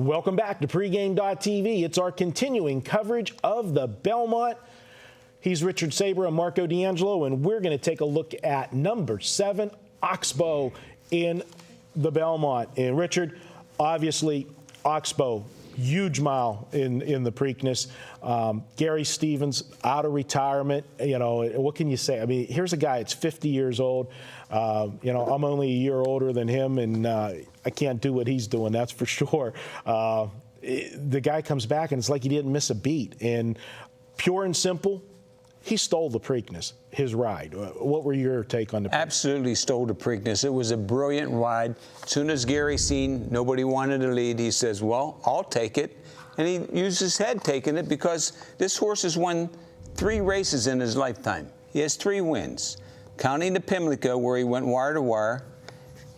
Welcome back to pregame.tv. It's our continuing coverage of the Belmont. He's Richard Saber and Marco D'Angelo, and we're going to take a look at number 7, Oxbow in the Belmont. And Richard, obviously, Oxbow, huge mile in the Preakness. Gary Stevens out of retirement. You know, what can you say? I mean, here's a guy that's 50 years old. You know, I'm only a year older than him, and I can't do what he's doing, that's for sure. The guy comes back, and it's like he didn't miss a beat. And pure and simple, he stole the Preakness, his ride. What were your take on the Preakness? Absolutely stole the Preakness. It was a brilliant ride. As soon as Gary seen nobody wanted to lead, he says, well, I'll take it. And he used his head taking it because this horse has won 3 races in his lifetime. He has 3 wins. Counting the Pimlico, where he went wire to wire,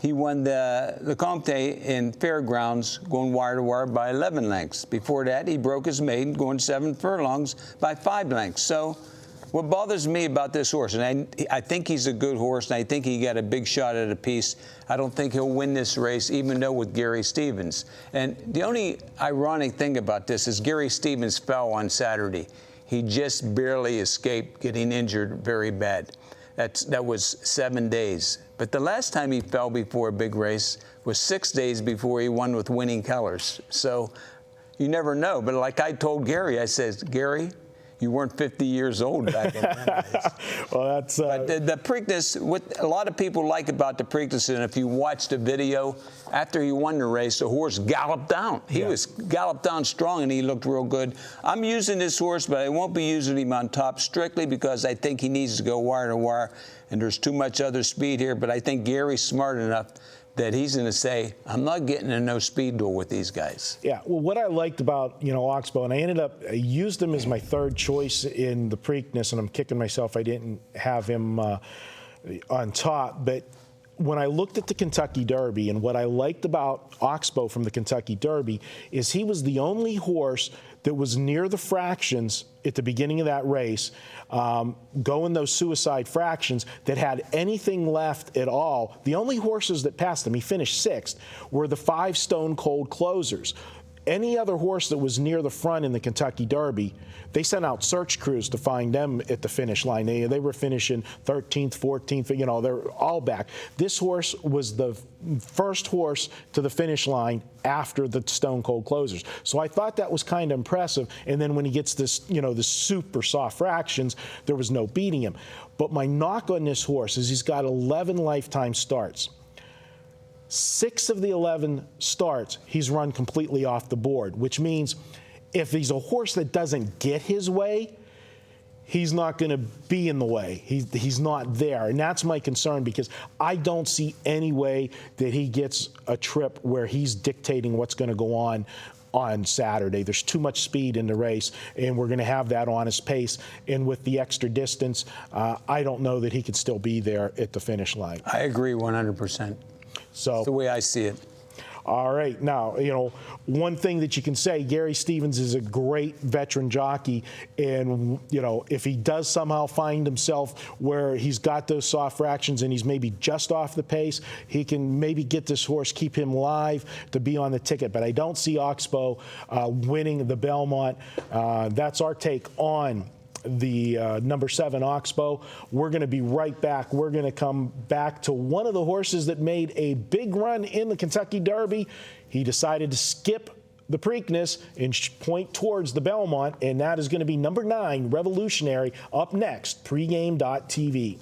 he won the Lecomte in Fairgrounds, going wire to wire by 11 lengths. Before that, he broke his maiden, going 7 furlongs by 5 lengths. So what bothers me about this horse, and I think he's a good horse, and I think he got a big shot at a piece. I don't think he'll win this race, even though with Gary Stevens. And the only ironic thing about this is Gary Stevens fell on Saturday. He just barely escaped getting injured very bad. That was 7 days. But the last time he fell before a big race was 6 days before he won with Winning Colors. So you never know. But like I told Gary, I said, Gary, you weren't 50 years old back in then. Well, that's... But the Preakness, what a lot of people like about the Preakness, and if you watch the video, after he won the race, the horse galloped down. He was galloped down strong, and he looked real good. I'm using this horse, but I won't be using him on top strictly because I think he needs to go wire to wire, and there's too much other speed here. But I think Gary's smart enough that he's going to say, I'm not getting in no speed duel with these guys. Yeah, well, what I liked about, Oxbow, and I used him as my 3rd choice in the Preakness, and I'm kicking myself I didn't have him on top, but when I looked at the Kentucky Derby, and what I liked about Oxbow from the Kentucky Derby is he was the only horse that was near the fractions at the beginning of that race, going those suicide fractions, that had anything left at all. The only horses that passed him, he finished 6th, were the 5 Stone Cold Closers. Any other horse that was near the front in the Kentucky Derby, they sent out search crews to find them at the finish line. They were finishing 13th, 14th, they're all back. This horse was the first horse to the finish line after the Stone Cold Closers. So I thought that was kind of impressive. And then when he gets this, the super soft fractions, there was no beating him. But my knock on this horse is he's got 11 lifetime starts. 6 of the 11 starts, he's run completely off the board, which means if he's a horse that doesn't get his way, he's not going to be in the way. He's not there. And that's my concern, because I don't see any way that he gets a trip where he's dictating what's going to go on Saturday. There's too much speed in the race, and we're going to have that on his pace. And with the extra distance, I don't know that he could still be there at the finish line. I agree 100%. So that's the way I see it. All right. Now, one thing that you can say, Gary Stevens is a great veteran jockey. And, if he does somehow find himself where he's got those soft fractions and he's maybe just off the pace, he can maybe get this horse, keep him live to be on the ticket. But I don't see Oxbow winning the Belmont. That's our take on the number 7 Oxbow. We're going to be right back. We're going to come back to one of the horses that made a big run in the Kentucky Derby. He decided to skip the Preakness and point towards the Belmont, and that is going to be number 9, Revolutionary, up next, pregame.tv.